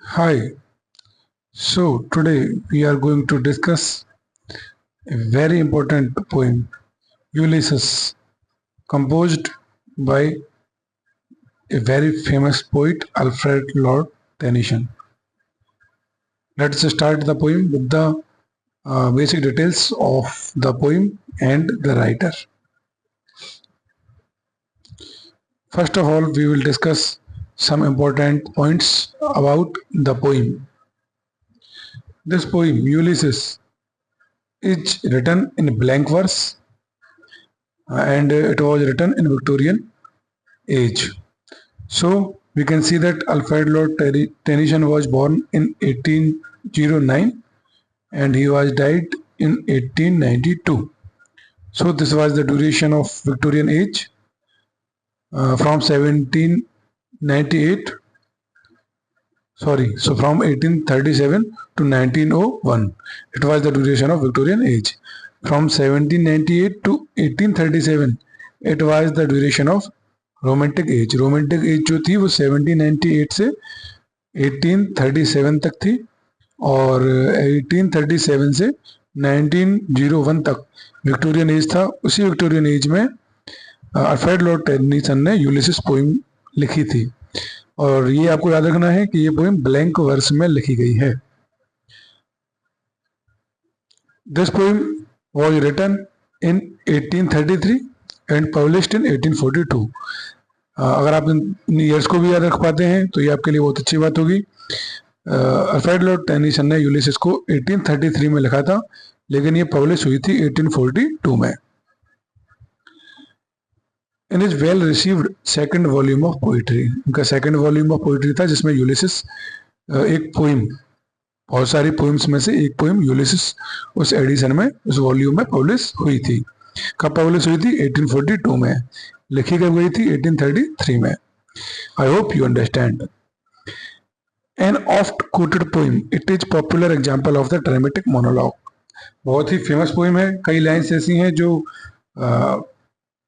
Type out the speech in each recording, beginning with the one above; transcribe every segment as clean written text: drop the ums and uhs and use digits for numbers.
Hi, so today we are going to discuss a very important poem, Ulysses, composed by a very famous poet, Alfred Lord Tennyson. Let's start the poem with the basic details of the poem and the writer. First of all, we will discuss some important points about the poem. This poem, Ulysses, is written in blank verse and it was written in Victorian age. So we can see that Alfred Lord Tennyson was born in 1809 and he was died in 1892. So this was the duration of Victorian age from 1798. So from 1837 to 1901, it was the duration of Victorian age. From 1798 to 1837, it was the duration of romantic as जो थी वो 1798 से 1837 तक थी और 1837 से 1901 तक Victorian age था। उसी विक्टोरियन एज में अल्फ्रेड लॉर्ड टेनिसन ने यूलिसिस पोइम लिखी थी और ये आपको याद रखना है कि ये पोइम ब्लैंक वर्स में लिखी गई है। This poem was written in 1833 and published in 1842। अगर आप इन ईयर्स को भी याद रख पाते हैं तो ये आपके लिए बहुत अच्छी बात होगी। अल्फ्रेड लॉर्ड टेनिसन ने यूलिसिस को 1833 में लिखा था, लेकिन ये पब्लिश हुई थी 1842 में। In is well received second volume of poetry, उनका सेकंड वॉल्यूम ऑफ पोइट्री था जिसमें यूलिसिस एक पोइम, बहुत सारी पोइम्स में से एक पोइम यूलिसिस उस एडिशन में, उस वॉल्यूम में पब्लिश हुई थी। कब पब्लिश हुई थी? 1842 में। लिखी कब गई थी? 1833 में। I hope you understand. An oft quoted poem, it is popular example of the dramatic monologue. बहुत ही फेमस पोइम है, कई लाइन्स ऐसी हैं जो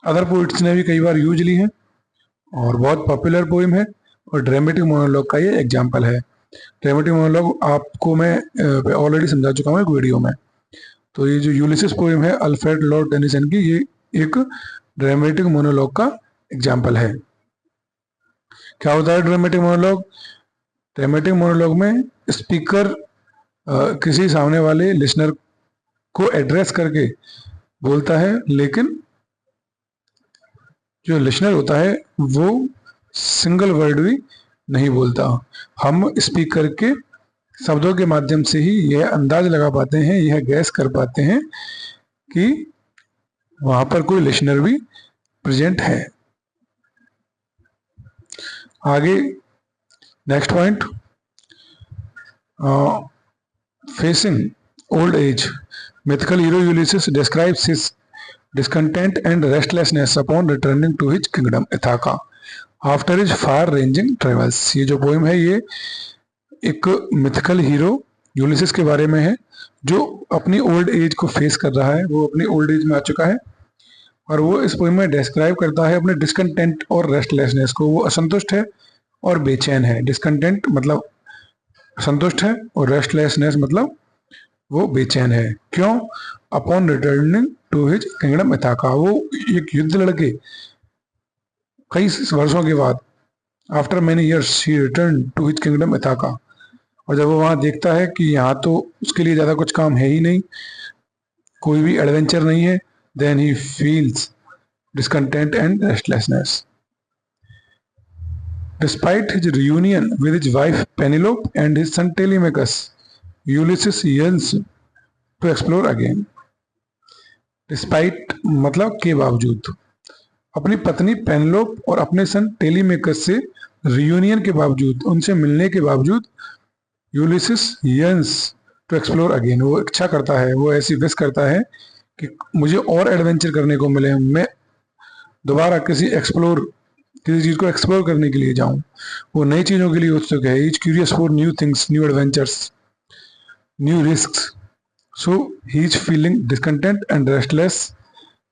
अदर पोइट्स ने भी कई बार यूज ली हैं और बहुत पॉपुलर पोइम है और ड्रामेटिक मोनोलॉग का ये एग्जाम्पल है। ड्रामेटिक मोनोलॉग आपको मैं ऑलरेडी समझा चुका हूँ एक वीडियो में। तो ये जो यूलिसिस पोइम है अल्फ्रेड लॉर्ड टेनिसन की, ये एक ड्रामेटिक मोनोलॉग का एग्जाम्पल है। क्या होता है ड्रामेटिक मोनोलॉग? ड्रामेटिक मोनोलॉग में स्पीकर किसी सामने वाले लिसनर को एड्रेस करके बोलता है, लेकिन जो लिसनर होता है वो सिंगल वर्ड भी नहीं बोलता। हम स्पीकर के शब्दों के माध्यम से ही यह अंदाज लगा पाते हैं, यह गैस कर पाते हैं कि वहां पर कोई लिसनर भी प्रेजेंट है। आगे next point, facing old age, mythical hero Ulysses describes his discontent and restlessness upon returning to his kingdom Ithaca after his far-ranging travels। ये जो पोइम है ये एक मिथिकल हीरो यूलिसिस के बारे में है जो अपनी ओल्ड एज को फेस कर रहा है। वो अपनी ओल्ड एज में आ चुका है और वो इस पोइम में डिस्क्राइब करता है अपने डिस्कंटेंट और रेस्टलेसनेस को। वो असंतुष्ट है और बेचैन है। डिस्कंटेंट मतलब संतुष्ट है और रेस्टलेसनेस मतलब वो बेचैन है। क्यों? Upon returning to his kingdom Ithaca, वो एक युद्ध लड़के कई वर्षों के बाद, after many years he return to his kingdom Ithaca, और जब वो वहां देखता है कि यहाँ तो उसके लिए ज़्यादा कुछ काम है ही नहीं, कोई भी एडवेंचर नहीं है, then he feels discontent and restlessness. Despite his reunion with his wife Penelope and his son Telemachus, Ulysses yearns to explore again। Despite मतलब के बावजूद, अपनी पत्नी पेनलोप और अपने सन टेलीमेकस से रियूनियन के बावजूद, उनसे मिलने के बावजूद Ulysses yearns to explore again, वो इच्छा करता है, वो ऐसी विश करता है कि मुझे और एडवेंचर करने को मिले, मैं दोबारा किसी चीज़ को एक्सप्लोर करने के लिए जाऊं। वो नई चीज़ों के लिए उत्सुक है। Is curious for new things, new adventures, new risks. So he is feeling discontent and restless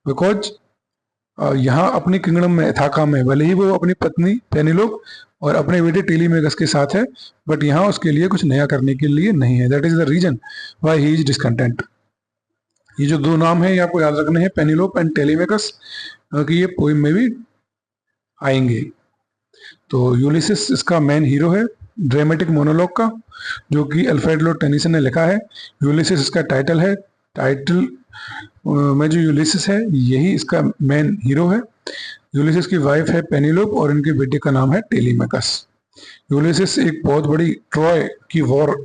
because यहाँ अपनी किंगडम में इथाका में भले ही वो अपनी पत्नी पेनिलोप और अपने बेटे टेलीमेगस के साथ है, बट यहाँ उसके लिए कुछ नया करने के लिए नहीं है। That is the reason why he is discontent. ये जो दो नाम है ये आपको याद रखने हैं, पेनिलोप एंड टेलीमेगस, कि ये पोइम में भी आएंगे। तो यूलिसिस इसका मेन हीरो है ड्रामेटिक मोनोलॉग का, जो कि अल्फ्रेड लॉर्ड टेनिसन ने लिखा है। यूलिसिस इसका टाइटल है। टाइटल में जो यूलिसिस है यही इसका मेन हीरो है। यूलिसिस की वाइफ है पेनिलोप और इनके बेटे का नाम है टेलीमेकस। यूलिसिस एक बहुत बड़ी ट्रॉय की वॉर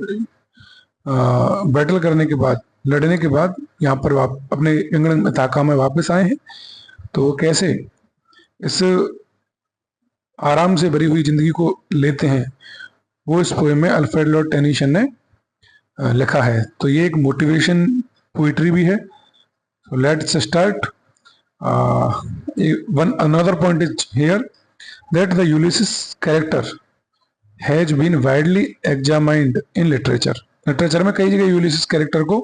बैटल करने के बाद, लड़ने के बाद यहाँ पर अपने इंग्लैंड में इथाका में वापस आए हैं। तो वो कैसे इस आराम से भरी हुई जिंदगी को लेते हैं, वो इस पोएम में अल्फ्रेड लॉर्ड टेनिसन ने लिखा है। तो ये एक मोटिवेशन पोइट्री भी है। So let's start. Another point is here that the Ulysses character has been widely examined in literature. Literature में कई जगह यूलिसिस कैरेक्टर को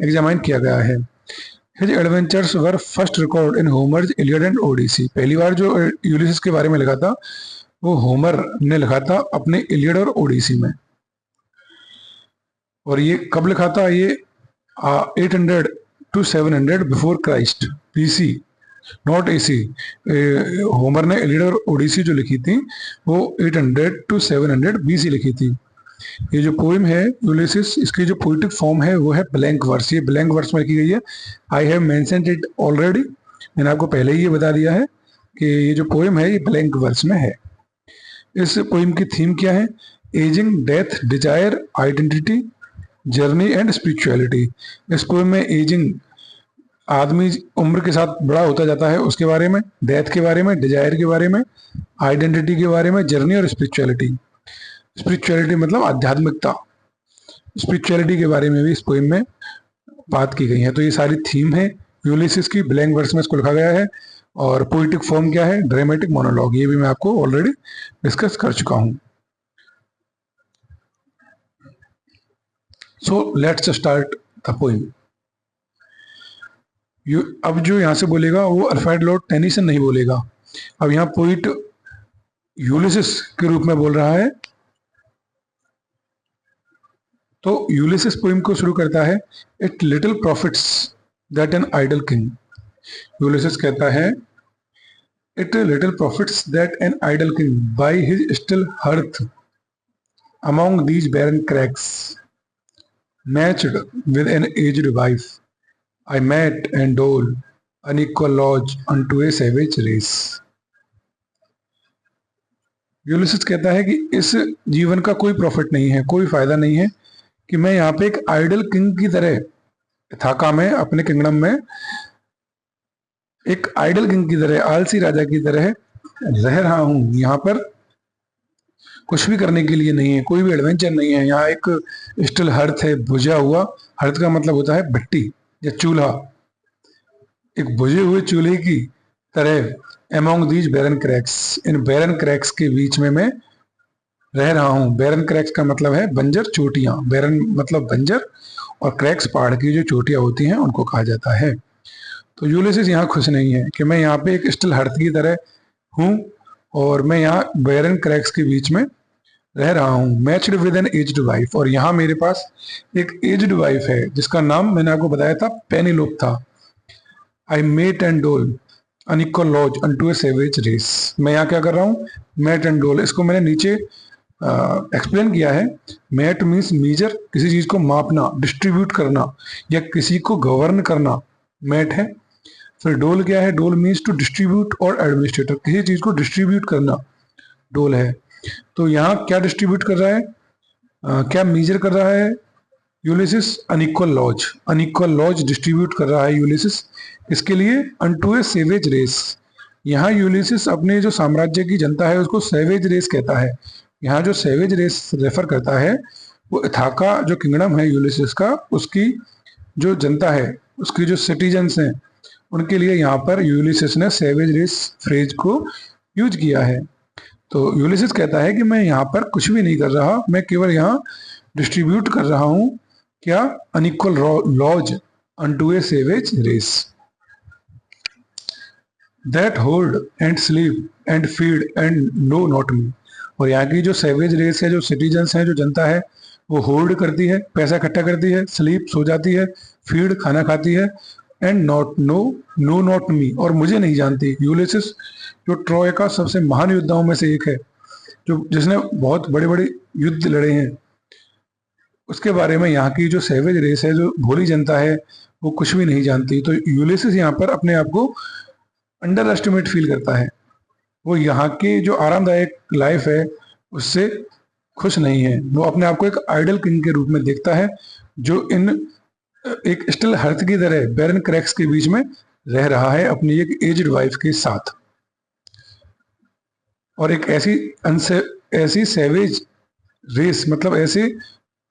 एग्जामाइन किया गया है। His adventures were first recorded in Homer's Iliad and Odyssey. पहली बार जो Ulysses के बारे में लिखा था वो होमर ने लिखा था अपने इलियड और ओडिसी में। और ये कब लिखा था? ये 800 to 700 before Christ BC, not AC। Homer ने इलियड और ओडिसी जो लिखी थी वो 800 to 700 BC लिखी थी। ये जो पोइम है यूलिसिस, इसकी जो पोइटिक फॉर्म है वो है ब्लैंक वर्स। ये ब्लैंक वर्स में लिखी गई है। I have mentioned it already, मैंने आपको पहले ही ये बता दिया है कि ये जो पोइम है ये ब्लैंक वर्स में है। इस पोइम की थीम क्या है? Ageing, death, desire, identity, journey and spirituality. इस पोएम में एजिंग, आदमी उम्र के साथ बड़ा होता जाता है, उसके बारे में, डेथ के बारे में, डिजायर के बारे में, आइडेंटिटी के बारे में, जर्नी और स्पिरिचुअलिटी। स्पिरिचुअलिटी मतलब आध्यात्मिकता, स्पिरिचुअलिटी के बारे में भी इस पोएम में बात की गई है। तो ये सारी थीम है यूलिसिस की। ब्लैंक वर्स में इसको लिखा गया है। और पोइटिक फॉर्म क्या है? Dramatic monologue. ये भी मैं आपको ऑलरेडी डिस्कस कर चुका हूँ। So let's start the poem. अब जो यहाँ से बोलेगा वो अल्फ्रेड लॉर्ड टेनिसन नहीं बोलेगा। अब यहाँ पोइट यूलिसिस के रूप में बोल रहा है। तो यूलिसिस पोइम को शुरू करता है, it little profits that an idle king. Ulysses कहता है, it little profits that an idle king by his still hearth among these barren crags matched with an aged wife, I met and dole unequal lodge unto a savage race. Ulysses कहता है कि इस जीवन का कोई profit नहीं है, कोई फायदा नहीं है कि मैं यहाँ पे एक आइडल किंग की तरह इथाका में, अपने किंगडम में एक आइडल किंग की तरह, आलसी राजा की तरह रह रहा हूँ। यहाँ पर कुछ भी करने के लिए नहीं है, कोई भी एडवेंचर नहीं है। यहाँ एक स्टिल हर्थ है, बुझा हुआ। हर्थ का मतलब होता है भट्टी या चूल्हा। एक बुझे हुए चूल्हे की तरह अमॉन्ग दीज बैरन क्रैक्स, इन बैरन क्रैक्स के बीच में मैं रह रहा हूँ। बैरन क्रैक्स का मतलब है बंजर चोटियां। बैरन मतलब बंजर और क्रैक्स पहाड़ की जो चोटियां होती हैं उनको कहा जाता है। तो यूलिसिस यहाँ खुश नहीं है कि मैं यहाँ पे एक स्टिल हर्थ की तरह हूँ और मैं यहाँ बैरन क्रैक्स के बीच में रह रहा हूँ। Matched with an aged wife, और यहाँ मेरे पास एक एज्ड वाइफ है जिसका नाम मैंने आपको बताया था पेनिलोप था। आई मेट एंड डोल unequal laws unto a savage race. मैं यहाँ क्या कर रहा हूँ? मेट एंड डोल, इसको मैंने नीचे एक्सप्लेन किया है। मेट मीन्स मीजर, किसी चीज को मापना, डिस्ट्रीब्यूट करना या किसी को गवर्न करना, मेट है। फिर डोल क्या है? डोल मीन्स टू डिस्ट्रीब्यूट और एडमिनिस्ट्रेटर, किसी चीज को डिस्ट्रीब्यूट करना डोल है। तो यहाँ क्या डिस्ट्रीब्यूट कर रहा है, क्या मीजर कर रहा है Ulysses? Unequal laws, unequal laws distribute कर रहा है यूलिसिस। इसके लिए अनटू ए सेवेज रेस। यहाँ यूलिसिस अपने जो साम्राज्य की जनता है उसको सेवेज रेस कहता है। यहाँ जो सेवेज रेस रेफर करता है वो इथाका जो किंगडम है यूलिसिस का, उसकी जो जनता है, उसकी जो सिटीजन्स हैं, उनके लिए यहाँ पर यूलिसिस ने सेवेज रेस फ्रेज को यूज किया है। तो यूलिसिस कहता है कि मैं यहाँ पर कुछ भी नहीं कर रहा, मैं केवल यहाँ डिस्ट्रीब्यूट कर रहा हूँ क्या? Unequal laws unto a savage race. That hoard and sleep and feed and know not me. और यहाँ की जो सेवेज रेस है, जो सिटीजन्स हैं, जो जनता है, वो होल्ड करती है, पैसा इकट्ठा करती है, स्लीप सो जाती है, फीड खाना खाती है, and not know not me और मुझे नहीं जानती। यूलिसिस जो ट्रॉय का सबसे महान योद्धाओं में से एक है, जो जिसने बहुत बड़े बड़े युद्ध लड़े हैं, उसके बारे में यहाँ की जो सेवेज रेस है, जो भोली जनता है, वो कुछ भी नहीं जानती। तो यूलिसिस यहाँ पर अपने आप को अंडर एस्टिमेट फील करता है। वो यहाँ की जो आरामदायक लाइफ है उससे खुश नहीं है। वो अपने आप को एक आइडल किंग के रूप में देखता है, जो इन एक स्टिल हर्थ की तरह बैरन क्रैक्स के बीच में रह रहा है अपनी एक एज्ड वाइफ के साथ। और एक ऐसी सेवेज रेस, मतलब ऐसी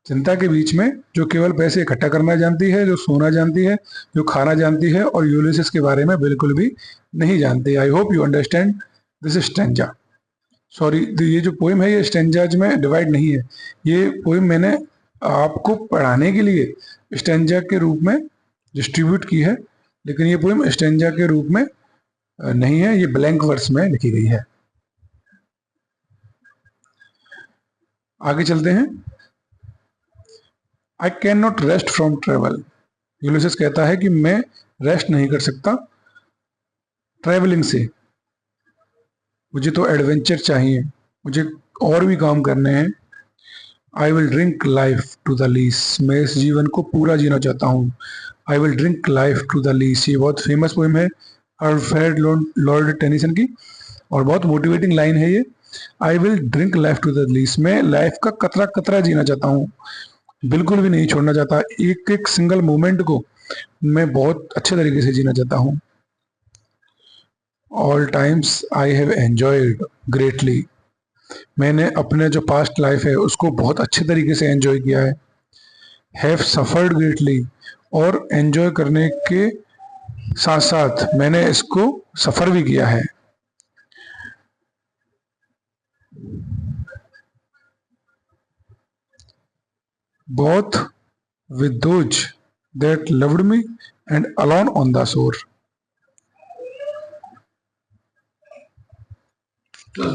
जनता के बीच में जो केवल पैसे इकट्ठा करना जानती है, जो सोना जानती है, जो खाना जानती है, और यूलिसिस के बारे में बिल्कुल भी नहीं जानती। आई hope you understand this stanza. Sorry, ये जो पोइम है ये स्टेंजाज में डिवाइड नहीं है। ये पोइम मैंने आपको पढ़ाने के लिए स्टेंजा के रूप में डिस्ट्रीब्यूट की है, लेकिन ये पोइम स्टेंजा के रूप में नहीं है, ये ब्लैंक वर्स में लिखी गई है। आगे चलते हैं। I can not rest from travel. Ulysses कहता है कि मैं रेस्ट नहीं कर सकता ट्रैवलिंग से। मुझे तो एडवेंचर चाहिए, मुझे और भी काम करने हैं। I will drink life to the lees. मैं इस जीवन को पूरा जीना चाहता हूँ। I will drink life to the lees, ये बहुत फेमस पोइम है अल्फ्रेड लॉर्ड टेनिसन की, और बहुत मोटिवेटिंग लाइन है ये। I will drink life to the lees, मैं लाइफ का कतरा कतरा जीना चाहता हूँ, बिल्कुल भी नहीं छोड़ना चाहता। एक एक सिंगल मोमेंट को मैं बहुत अच्छे तरीके से जीना चाहता हूँ। All times I have enjoyed greatly. मैंने अपने जो पास्ट लाइफ है उसको बहुत अच्छे तरीके से एंजॉय किया है। हैव सफर्ड ग्रेटली, और एंजॉय करने के साथ साथ मैंने इसको सफर भी किया है। Both with those that loved me and alone on the shore. चल